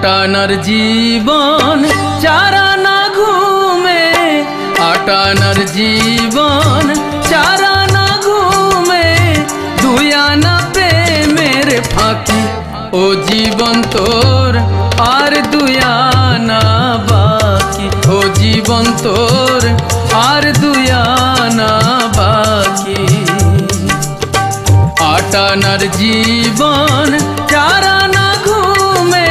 আটানার জীবন চারানা ঘুমে, আটানার জীবন চারানা ঘুমে, দুই আনা প্রেমের ফাঁকি। ও জীবন তোর আর দুই আনা বাকি, ও জীবন তোর আর দুই আনা বাকি। আটানার জীবন চারানা ঘুমে,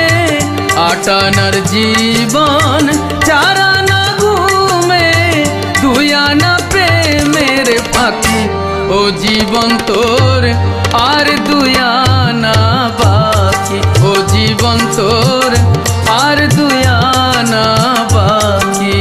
আটানার জীবন চারানা ঘুমে, দুই আনা প্রেমের ফাঁকি। ও জীবন তোর আর দুই আনা বাকি, ও জীবন তোর আর দুই আনা বাকি।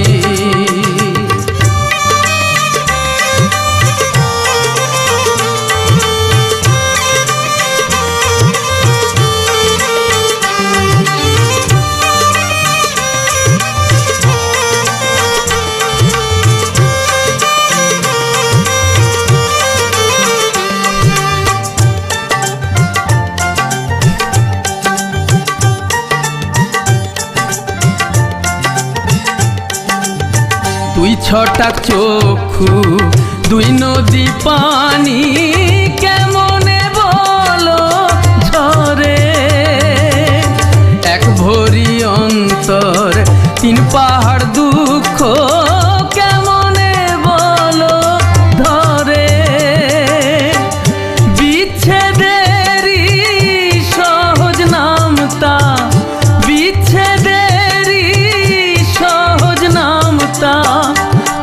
দুই ছটাক চক্ষু, দুই নদী পানি, কেমনে বলো ঝরে। এক ভরি অন্তর, তিন পাহাড় দুঃখ, কেমনে বলো ধরে। বিচ্ছেদেরই সহজ নামতা, বিচ্ছেদেরই সহজ নামতা,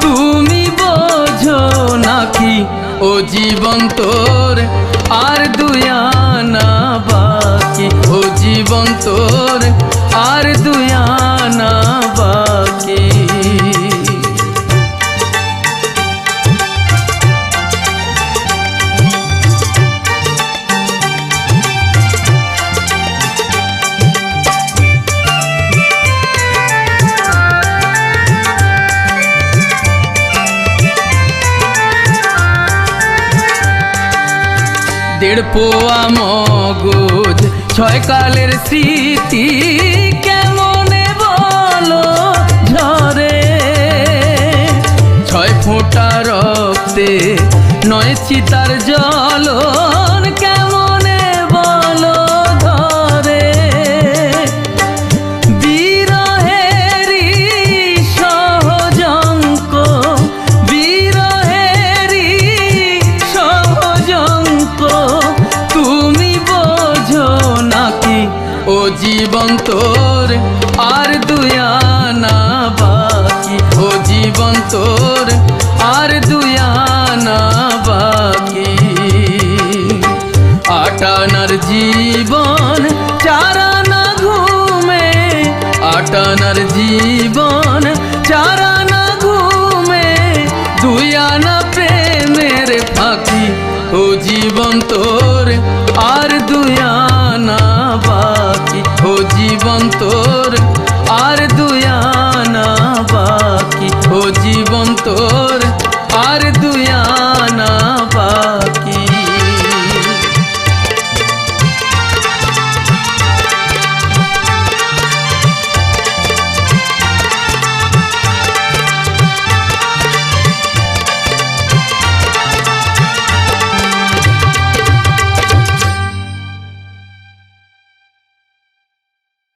তুমি বোঝো নাকি। ও জীবন তোর আর দুই আনা বাকি, ও জীবন তোর আর দুই আনা বাকি। দেড় পোয়া মগজ, ছয় কালের স্মৃতি, কেমনে বলো ঝরে। ছয় ফোঁটা রক্তে নয় চিতার জ্বলন, কেমনে বলো ধরে। বিরহেরই সহজ অঙ্ক, বিরহেরই সহজ অঙ্ক, তুমি বোঝো নাকি। ও জীবন তোর আর দুই আনা বাকি, ও জীবন তোর আর দুই আনা বাকি। আটানার জীবন চারানা ঘুমে, আটানার জীবন চারানা ঘুমে, দুই আনা প্রেমের ফাঁকি। ও জীবন তোর আর দুই আনা বাকি, ও জীবন তোর আর দুই আনা বাকি, ও জীবন তোর